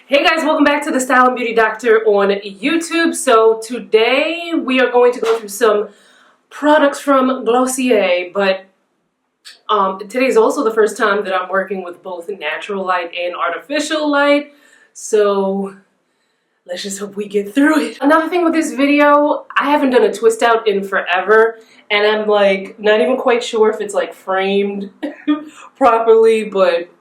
Hey guys, welcome back to the Style and Beauty Doctor on YouTube. So today we are going to go through some products from Glossier, but today is also the first time that I'm working with both natural light and artificial light. So let's just hope we get through it. Another thing with this video, I haven't done a twist out in forever, and I'm like not even quite sure if it's like framed properly, but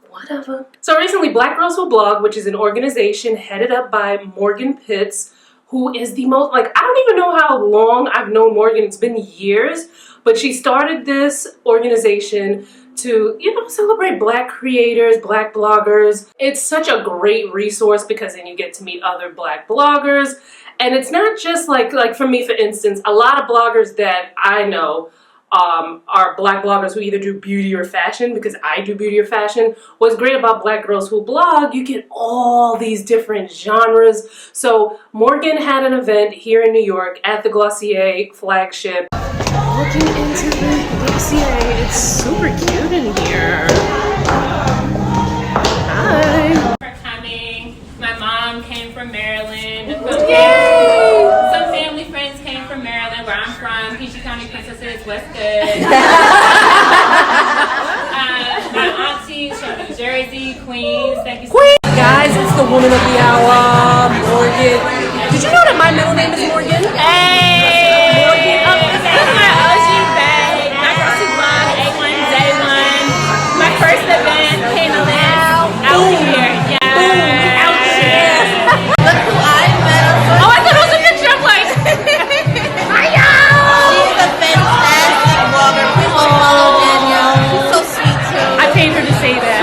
whatever. So recently, Black Girls Who Blog, which is an organization headed up by Morgan Pitts, who is the most, like, I don't even know how long I've known Morgan. It's been years, but she started this organization to, you know, celebrate Black creators, Black bloggers. It's such a great resource because then you get to meet other Black bloggers. And it's not just like for me, for instance, a lot of bloggers that I know are Black bloggers who either do beauty or fashion, because I do beauty or fashion. What's great about Black Girls Who Blog, you get all these different genres. So Morgan had an event here in New York at the Glossier flagship. Looking into the Glossier, it's super cute in here. Hi. For coming. My mom came from Maryland. Yay! Some family friends came from Maryland, where I'm from. Peachey County Princesses, West Good. My aunties from New Jersey, Queens. Thank you so much. Guys, it's the woman of the hour, Morgan. Did you know that my middle name is Morgan? Hey! Morgan. This is my OG bag. My girl is blog, A1, Day1. My first event, came to live out here. Yeah. Out here. Look who I met. Oh, I thought it was a picture. I'm like, hiya! She's a fantastic blogger. Please go follow Danielle. She's so sweet too. I paid her to say that.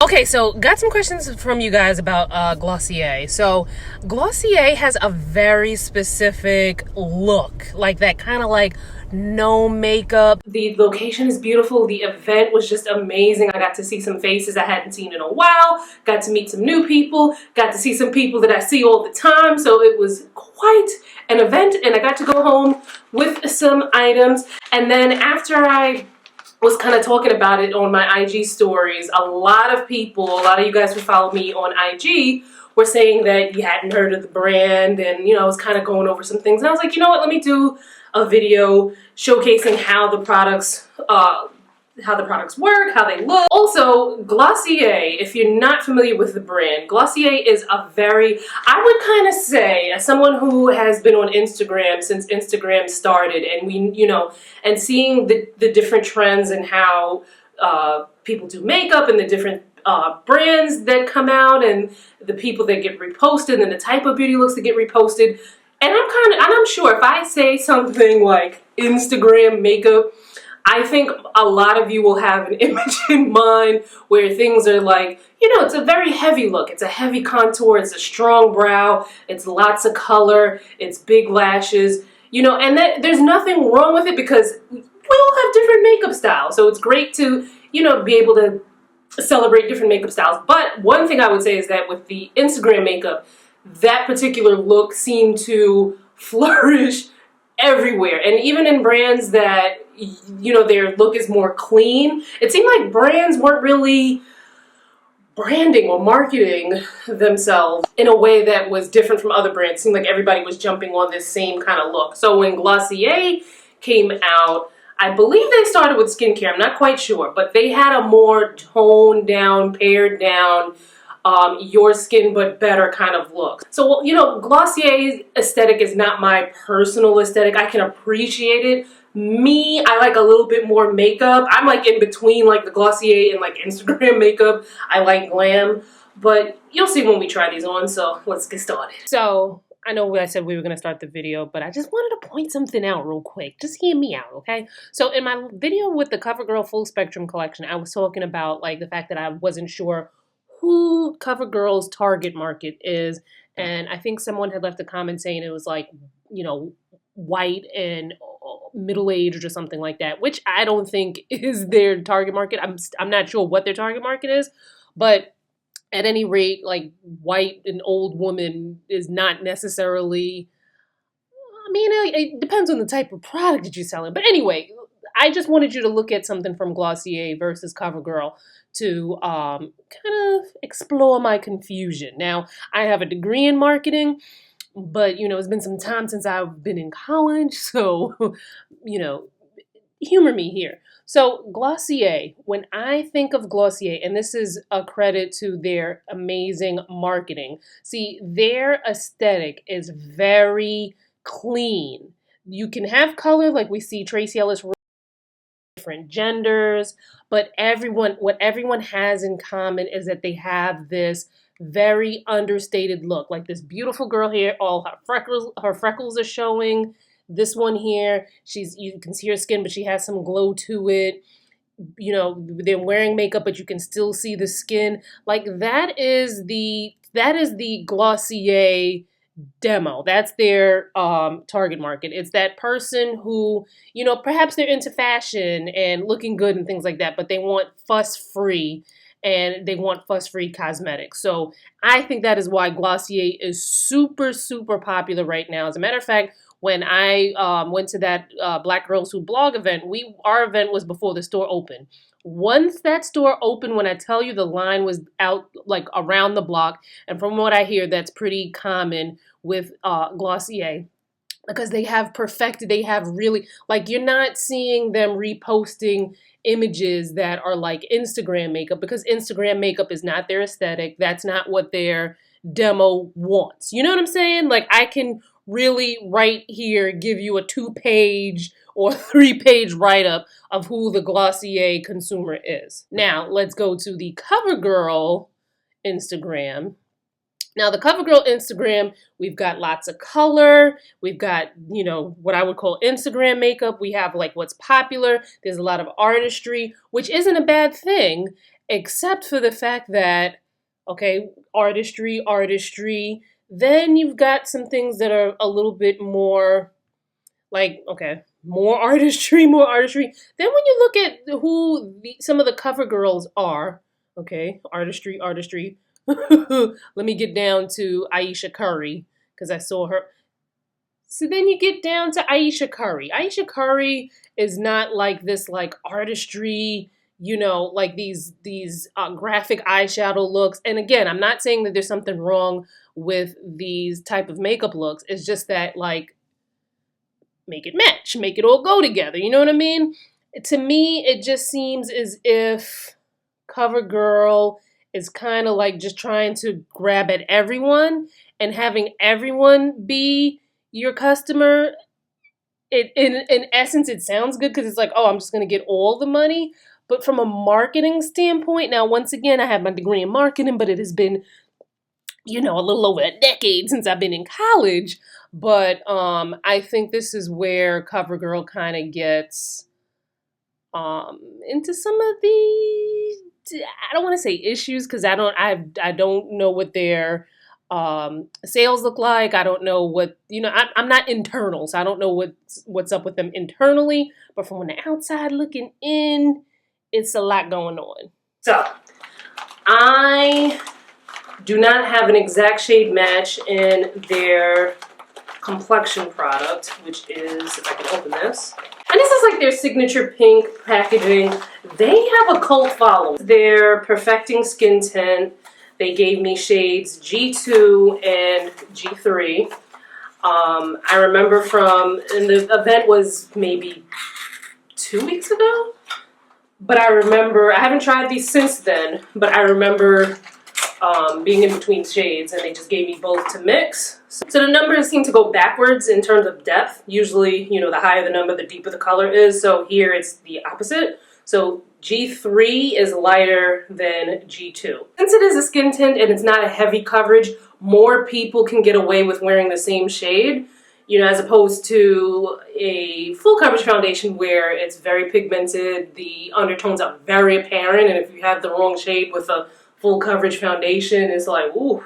Okay, so got some questions from you guys about Glossier. So Glossier has a very specific look, like that kind of like no makeup. The location is beautiful. The event was just amazing. I got to see some faces I hadn't seen in a while, got to meet some new people, got to see some people that I see all the time. So it was quite an event, and I got to go home with some items. And then after I was kind of talking about it on my IG stories, a lot of you guys who follow me on IG were saying that you hadn't heard of the brand, and, you know, I was kind of going over some things. And I was like, you know what, let me do a video showcasing how the products work, how they look. Also, Glossier, if you're not familiar with the brand, Glossier is a very, I would kind of say, as someone who has been on Instagram since Instagram started, and we, you know, and seeing the different trends and how people do makeup and the different brands that come out and the people that get reposted and the type of beauty looks that get reposted. And I'm sure if I say something like Instagram makeup, I think a lot of you will have an image in mind where things are like, you know, it's a very heavy look. It's a heavy contour. It's a strong brow. It's lots of color. It's big lashes, you know, and there's nothing wrong with it because we all have different makeup styles. So it's great to, you know, be able to celebrate different makeup styles. But one thing I would say is that with the Instagram makeup, that particular look seemed to flourish everywhere. And even in brands that, you know, their look is more clean, it seemed like brands weren't really branding or marketing themselves in a way that was different from other brands. It seemed like everybody was jumping on this same kind of look. So when Glossier came out, I believe they started with skincare, I'm not quite sure, but they had a more toned down, pared down, your skin but better kind of look. So, you know, Glossier's aesthetic is not my personal aesthetic. I can appreciate it. Me, I like a little bit more makeup. I'm like in between like the Glossier and like Instagram makeup. I like glam, but you'll see when we try these on, so let's get started. So I know I said we were going to start the video, but I just wanted to point something out real quick. Just hear me out, okay? So in my video with the CoverGirl Full Spectrum Collection, I was talking about like the fact that I wasn't sure who CoverGirl's target market is, and I think someone had left a comment saying it was like, you know, white and middle-aged or something like that, which I don't think is their target market. I'm not sure what their target market is, but at any rate, like white and old woman is not necessarily I mean, it depends on the type of product that you're selling. But anyway, I just wanted you to look at something from Glossier versus CoverGirl to kind of explore my confusion. Now, I have a degree in marketing, but it's been some time since I've been in college, so you know, humor me here. So Glossier, when I think of Glossier, and this is a credit to their amazing marketing, see, their aesthetic is very clean. You can have color like we see Tracy Ellis, different genders, but what everyone has in common is that they have this very understated look. Like this beautiful girl here, all her freckles are showing. This one here, you can see her skin, but she has some glow to it. They're wearing makeup, but you can still see the skin. Like that is the Glossier demo. That's their target market. It's that person who, perhaps they're into fashion and looking good and things like that, but they want fuss-free and they want fuss-free cosmetics. So I think that is why Glossier is super, super popular right now. As a matter of fact, when I went to that Black Girls Who Blog event, our event was before the store opened. Once that store opened, when I tell you the line was out like around the block, and from what I hear, that's pretty common with Glossier, because they have really, like, you're not seeing them reposting images that are like Instagram makeup, because Instagram makeup is not their aesthetic. That's not what their demo wants. You know what I'm saying? Like, I can really right here give you a 2-page or 3-page write-up of who the Glossier consumer is. Now, let's go to the CoverGirl Instagram. Now, the CoverGirl Instagram, we've got lots of color. We've got, what I would call Instagram makeup. We have like what's popular. There's a lot of artistry, which isn't a bad thing, except for the fact that, okay, artistry. Then you've got some things that are a little bit more like, okay, more artistry. Then when you look at who some of the cover girls are, okay, artistry. Let me get down to Aisha Curry, because I saw her. So then you get down to Aisha Curry. Aisha Curry is not like this like artistry, like these graphic eyeshadow looks. And again, I'm not saying that there's something wrong with these type of makeup looks. It's just that, like, make it match, make it all go together. You know what I mean? To me, it just seems as if CoverGirl is kind of like just trying to grab at everyone and having everyone be your customer. In essence, it sounds good because it's like, oh, I'm just going to get all the money. But from a marketing standpoint, now, once again, I have my degree in marketing, but it has been, a little over a decade since I've been in college. But I think this is where CoverGirl kind of gets into some of the, I don't want to say issues, because I don't know what their sales look like. I don't know what, I'm not internal, so I don't know what's up with them internally. But from the outside looking in, it's a lot going on. So I do not have an exact shade match in their complexion product, which is, if I can open this. And this is like their signature pink packaging. They have a cult following. They're Perfecting Skin Tint. They gave me shades G2 and G3. I remember and the event was maybe 2 weeks ago. But I remember, I haven't tried these since then, but I remember being in between shades, and they just gave me both to mix. So the numbers seem to go backwards in terms of depth. Usually, the higher the number, the deeper the color is. So here it's the opposite. So G3 is lighter than G2. Since it is a skin tint and it's not a heavy coverage, more people can get away with wearing the same shade, as opposed to a full coverage foundation where it's very pigmented, the undertones are very apparent, and if you have the wrong shade with a full coverage foundation, it's like, ooh,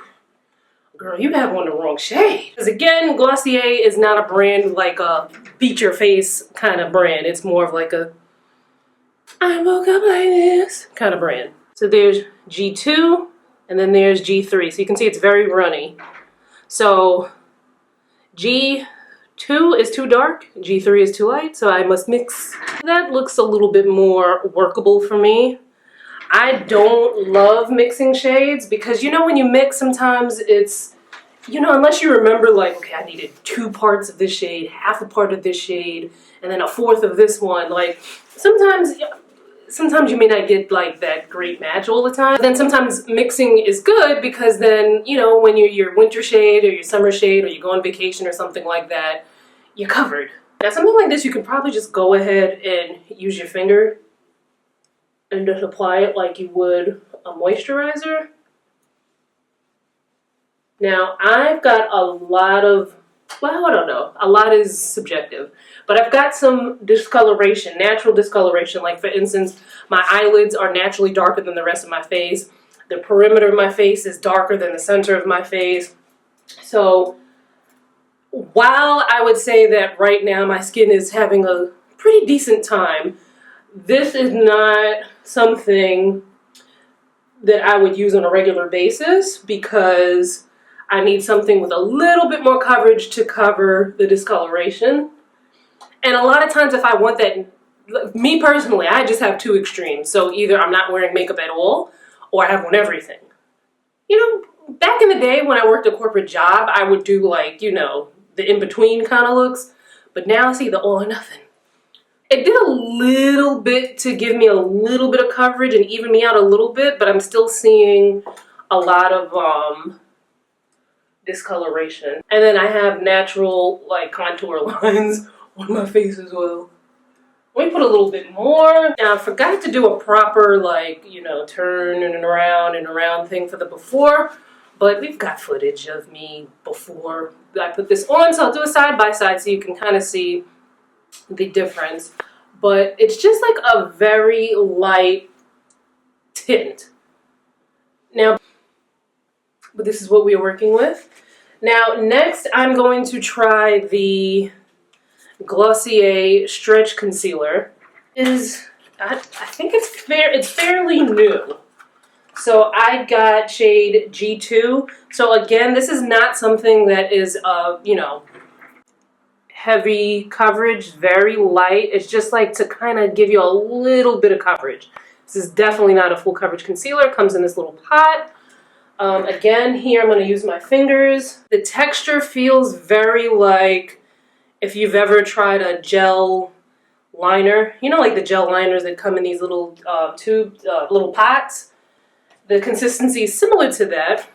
girl, you have on the wrong shade. Because again, Glossier is not a brand like a beat your face kind of brand. It's more of like a, I woke up like this kind of brand. So there's G2 and then there's G3. So you can see it's very runny. So G2 2 is too dark, G3 is too light, so I must mix. That looks a little bit more workable for me. I don't love mixing shades because, you know, when you mix, sometimes it's, you know, unless you remember, like, okay, I needed 2 parts of this shade, half a part of this shade, and then a fourth of this one. Like, sometimes you may not get, like, that great match all the time. But then sometimes mixing is good because then, you know, when you're your winter shade or your summer shade or you go on vacation or something like that, you're covered. Now, something like this, you can probably just go ahead and use your finger and just apply it like you would a moisturizer. Now, I've got a lot of, well, I don't know, a lot is subjective, but I've got some discoloration, natural discoloration. Like, for instance, my eyelids are naturally darker than the rest of my face. The perimeter of my face is darker than the center of my face. So, while I would say that right now my skin is having a pretty decent time, this is not something that I would use on a regular basis because I need something with a little bit more coverage to cover the discoloration. And a lot of times if I want that, me personally, I just have 2 extremes. So either I'm not wearing makeup at all or I have on everything. You know, back in the day when I worked a corporate job, I would do, like, you know, the in-between kind of looks. But now I see the all or nothing. It did a little bit to give me a little bit of coverage and even me out a little bit, but I'm still seeing a lot of discoloration. And then I have natural, like, contour lines on my face as well. Let me put a little bit more. Now, I forgot to do a proper, like, you know, turn and around thing for the before, but we've got footage of me before I put this on, so I'll do a side by side so you can kind of see the difference. But it's just like a very light tint. Now, but this is what we are working with. Now, next I'm going to try the Glossier Stretch Concealer. I think it's fairly new. So I got shade G2. So again, this is not something that is you know, heavy coverage, very light. It's just like to kind of give you a little bit of coverage. This is definitely not a full coverage concealer. It comes in this little pot. Again, here I'm going to use my fingers. The texture feels very like if you've ever tried a gel liner. You know, like the gel liners that come in these little little pots. The consistency is similar to that.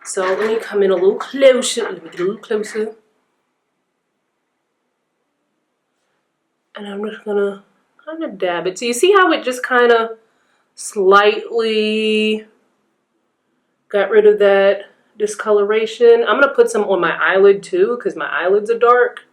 So let me come in a little closer. Let me get a little closer. And I'm just gonna kind of dab it. So you see how it just kind of slightly got rid of that discoloration. I'm gonna put some on my eyelid too because my eyelids are dark.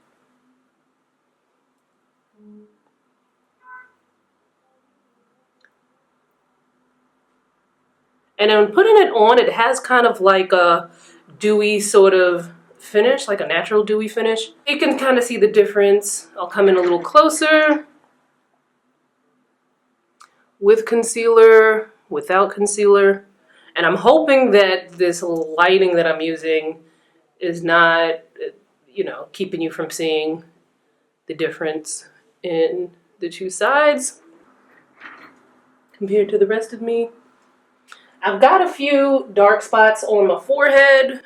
And I'm putting it on, it has kind of like a dewy sort of finish, like a natural dewy finish. You can kind of see the difference. I'll come in a little closer. With concealer, without concealer. And I'm hoping that this lighting that I'm using is not, you know, keeping you from seeing the difference in the 2 sides compared to the rest of me. I've got a few dark spots on my forehead.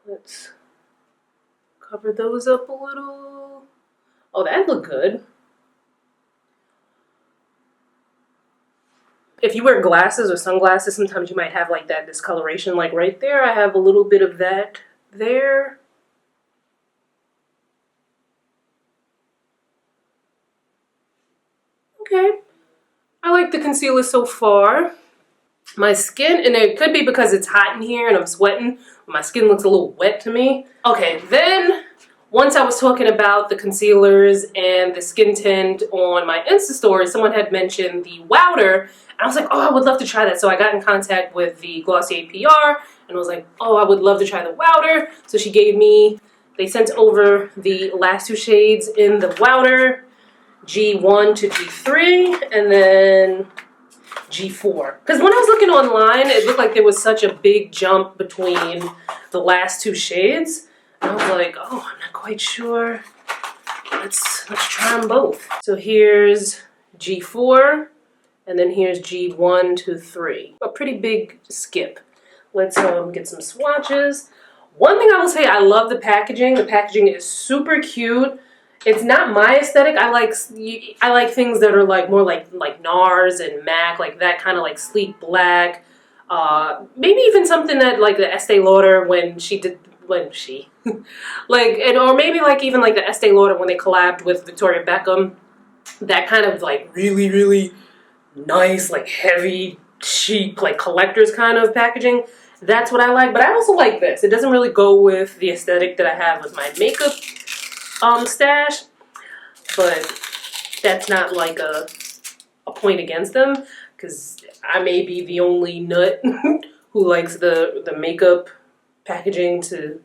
Let's cover those up a little. Oh, that looked good. If you wear glasses or sunglasses, sometimes you might have like that discoloration. Like right there, I have a little bit of that there. Okay. I like the concealer so far. My skin, and it could be because it's hot in here and I'm sweating, my skin looks a little wet to me. Okay, then once I was talking about the concealers and the skin tint on my Insta story, someone had mentioned the Wowder, and I was like, oh, I would love to try that. So I got in contact with the Glossier PR and I was like, oh, I would love to try the Wowder. So she gave me, they sent over the last 2 shades in the Wowder, G1 to G3, and then G4. Because when I was looking online, it looked like there was such a big jump between the last 2 shades. I was like, oh, I'm not quite sure. Let's try them both. So here's G4, and then here's G1, 2, 3. A pretty big skip. Let's get some swatches. One thing I will say, I love the packaging. The packaging is super cute. It's not my aesthetic. I like things that are like more like NARS and MAC, like that kind of like sleek black. Maybe even something that like the Estee Lauder or maybe like even like the Estee Lauder when they collabed with Victoria Beckham. That kind of like really, really nice, like heavy, cheap, like collector's kind of packaging. That's what I like, but I also like this. It doesn't really go with the aesthetic that I have with my makeup stash, but that's not like a point against them, because I may be the only nut who likes the makeup packaging to,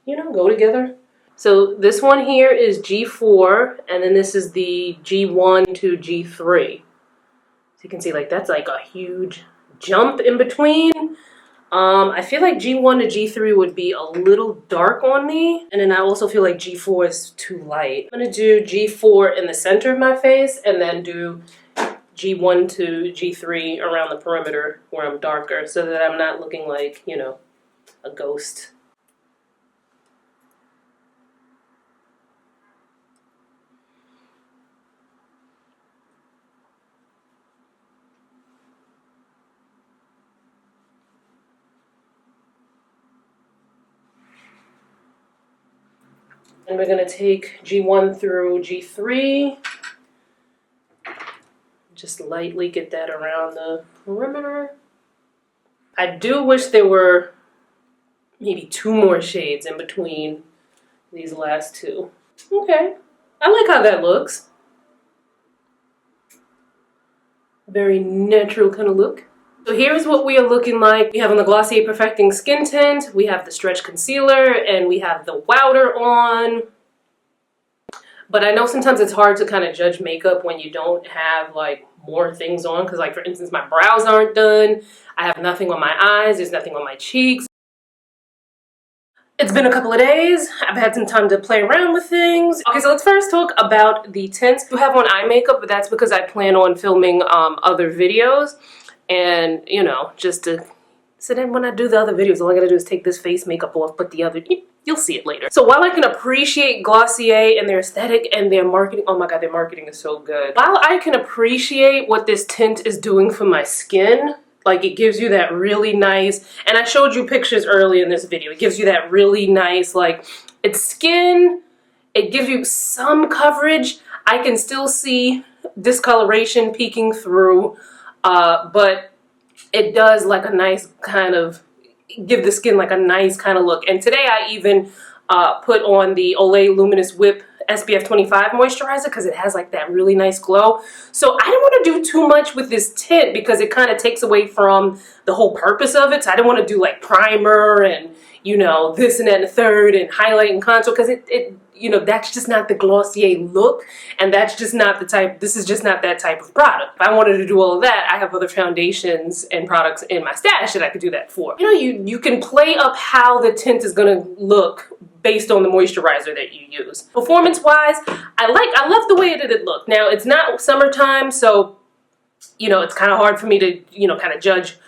you know, go together. So this one here is G4, and then this is the G1 to G3. So you can see like that's like a huge jump in between. I feel like G1 to G3 would be a little dark on me. And then I also feel like G4 is too light. I'm gonna do G4 in the center of my face and then do G1 to G3 around the perimeter where I'm darker so that I'm not looking like, you know, a ghost. And we're going to take G1 through G3. Just lightly get that around the perimeter. I do wish there were maybe 2 more shades in between these last 2. Okay, I like how that looks. Very natural kind of look. So here's what we are looking like. We have on the Glossier Perfecting Skin Tint, we have the Stretch Concealer, and we have the Wowder on. But I know sometimes it's hard to kind of judge makeup when you don't have like more things on, because like for instance my brows aren't done, I have nothing on my eyes, there's nothing on my cheeks. It's been a couple of days. I've had some time to play around with things. Okay, so let's first talk about the tints. I do have on eye makeup, but that's because I plan on filming other videos. And, you know, just to... So then when I do the other videos, all I gotta do is take this face makeup off, put the other... You'll see it later. So while I can appreciate Glossier and their aesthetic and their marketing... Oh my god, their marketing is so good. While I can appreciate what this tint is doing for my skin... Like, it gives you that really nice, and I showed you pictures early in this video, it gives you that really nice, like, it's skin, it gives you some coverage. I can still see discoloration peeking through, but it does like a nice kind of, give the skin like a nice kind of look. And today I even put on the Olay Luminous Whip SPF 25 moisturizer because it has like that really nice glow. So I didn't want to do too much with this tint because it kind of takes away from the whole purpose of it. So I didn't want to do like primer and, you know, this and that and the third and highlight and contour, because it you know, that's just not the Glossier look, and that's just not the type, this is just not that type of product. If I wanted to do all of that, I have other foundations and products in my stash that I could do that for. You know, you can play up how the tint is gonna look based on the moisturizer that you use. Performance-wise, I love the way that it looked. Now, it's not summertime, so, you know, it's kind of hard for me to, you know, kind of judge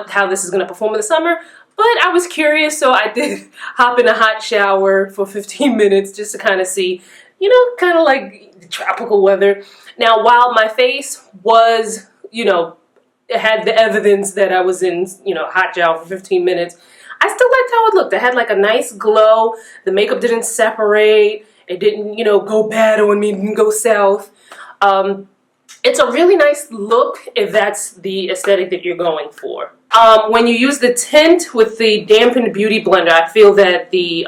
how this is gonna perform in the summer. But I was curious, so I did hop in a hot shower for 15 minutes just to kind of see, you know, kind of like the tropical weather. Now, while my face was, you know, it had the evidence that I was in, you know, hot shower for 15 minutes, I still liked how it looked. It had like a nice glow. The makeup didn't separate. It didn't, you know, go bad on me, didn't go south. It's a really nice look if that's the aesthetic that you're going for. When you use the tint with the dampened beauty blender, I feel that the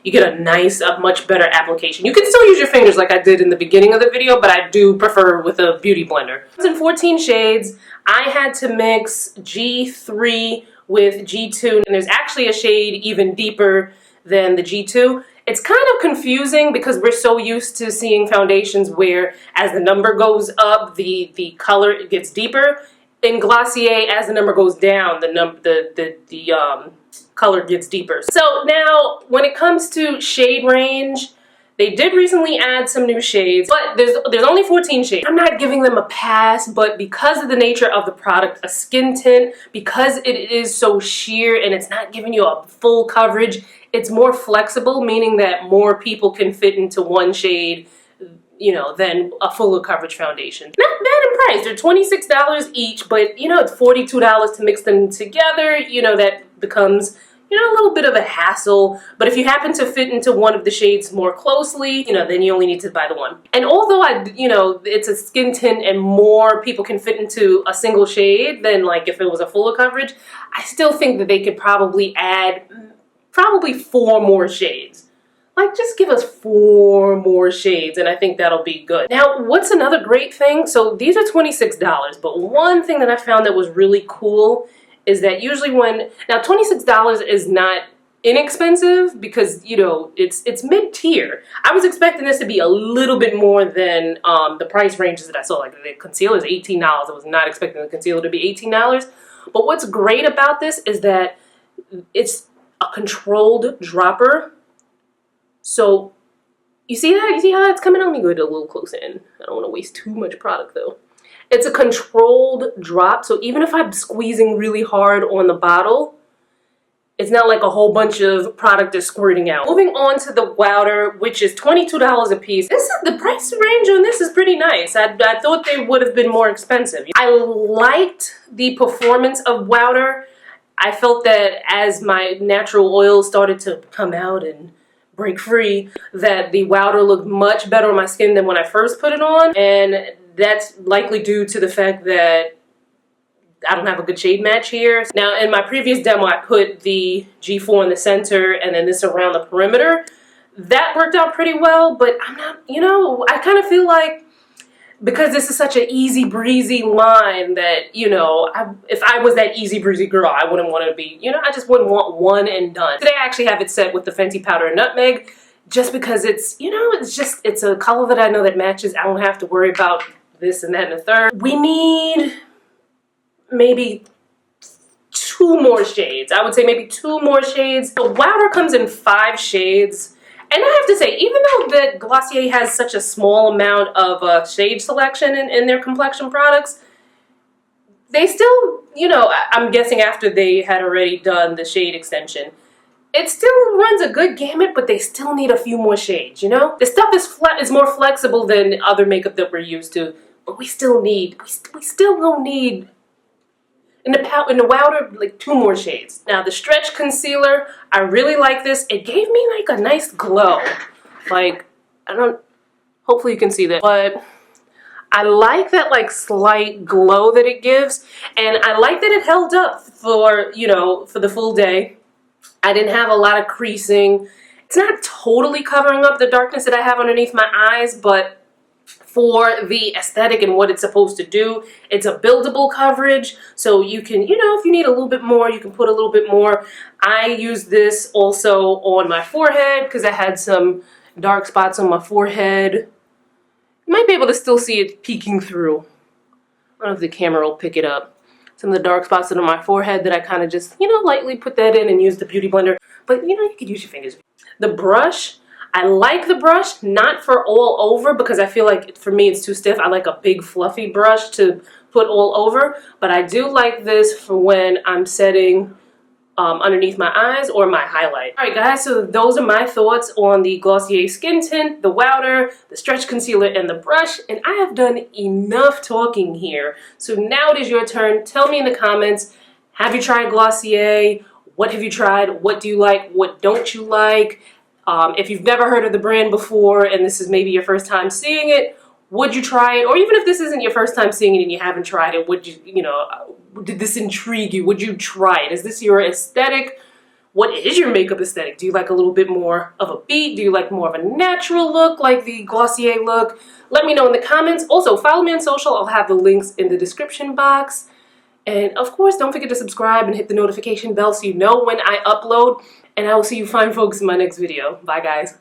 you get a much better application. You can still use your fingers like I did in the beginning of the video, but I do prefer with a beauty blender. It's in 14 shades. I had to mix G3 with G2, and there's actually a shade even deeper than the G2. It's kind of confusing because we're so used to seeing foundations where as the number goes up, the color gets deeper. In Glossier, as the number goes down, the color gets deeper. So now when it comes to shade range, they did recently add some new shades, but there's only 14 shades. I'm not giving them a pass, but because of the nature of the product, a skin tint, because it is so sheer and it's not giving you a full coverage, it's more flexible, meaning that more people can fit into one shade, you know, than a fuller coverage foundation. Not bad in price. They're $26 each, but you know, it's $42 to mix them together. You know, that becomes, you know, a little bit of a hassle. But if you happen to fit into one of the shades more closely, you know, then you only need to buy the one. And although you know, it's a skin tint and more people can fit into a single shade than like if it was a fuller coverage, I still think that they could probably add 4 more shades. Like, just give us 4 more shades and I think that'll be good. Now, what's another great thing? So these are $26, but one thing that I found that was really cool is that usually now $26 is not inexpensive because, you know, it's mid-tier. I was expecting this to be a little bit more than the price ranges that I saw. Like the concealer is $18. I was not expecting the concealer to be $18. But what's great about this is that it's a controlled dropper. So you see that? You see how that's coming on? Let me go a little closer in. I don't want to waste too much product though. It's a controlled drop, so even if I'm squeezing really hard on the bottle, it's not like a whole bunch of product is squirting out. Moving on to the Wowder, which is $22 a piece. The price range on this is pretty nice. I thought they would have been more expensive. I liked the performance of Wowder. I felt that as my natural oils started to come out and break free, that the Wowder looked much better on my skin than when I first put it on, and that's likely due to the fact that I don't have a good shade match here. Now, in my previous demo, I put the G4 in the center and then this around the perimeter. That worked out pretty well, but I'm not, you know, I kind of feel like because this is such an easy breezy line that, you know, if I was that easy breezy girl, I wouldn't want to be, you know, I just wouldn't want one and done. Today I actually have it set with the Fenty Powder and Nutmeg just because it's, you know, it's a color that I know that matches. I don't have to worry about this and that and the third. We need maybe 2 more shades. I would say maybe 2 more shades. The Wowder comes in 5 shades. And I have to say, even though that Glossier has such a small amount of shade selection in their complexion products, they still, you know, I'm guessing after they had already done the shade extension, it still runs a good gamut, but they still need a few more shades, you know? The stuff is more flexible than other makeup that we're used to, but we still gonna need in the Wowder, like 2 more shades. Now the stretch concealer, I really like this. It gave me like a nice glow. Like, hopefully you can see that, but I like that like slight glow that it gives, and I like that it held up for, you know, for the full day. I didn't have a lot of creasing. It's not totally covering up the darkness that I have underneath my eyes, but for the aesthetic and what it's supposed to do, it's a buildable coverage, so you can, you know, if you need a little bit more, you can put a little bit more. I use this also on my forehead because I had some dark spots on my forehead. You might be able to still see it peeking through. I don't know if the camera will pick it up. Some of the dark spots that are on my forehead that I kind of just, you know, lightly put that in and use the beauty blender. But, you know, you could use your fingers. The brush, I like the brush, not for all over because I feel like for me it's too stiff. I like a big fluffy brush to put all over, but I do like this for when I'm setting underneath my eyes or my highlight. Alright guys, so those are my thoughts on the Glossier Skin Tint, the Wowder, the Stretch Concealer, and the brush, and I have done enough talking here. So now it is your turn. Tell me in the comments, have you tried Glossier? What have you tried? What do you like? What don't you like? If you've never heard of the brand before and this is maybe your first time seeing it, would you try it? Or even if this isn't your first time seeing it and you haven't tried it, would you, you know, did this intrigue you? Would you try it? Is this your aesthetic? What is your makeup aesthetic? Do you like a little bit more of a beat? Do you like more of a natural look like the Glossier look? Let me know in the comments. Also, follow me on social. I'll have the links in the description box. And of course, don't forget to subscribe and hit the notification bell so you know when I upload. And I will see you fine folks in my next video. Bye guys.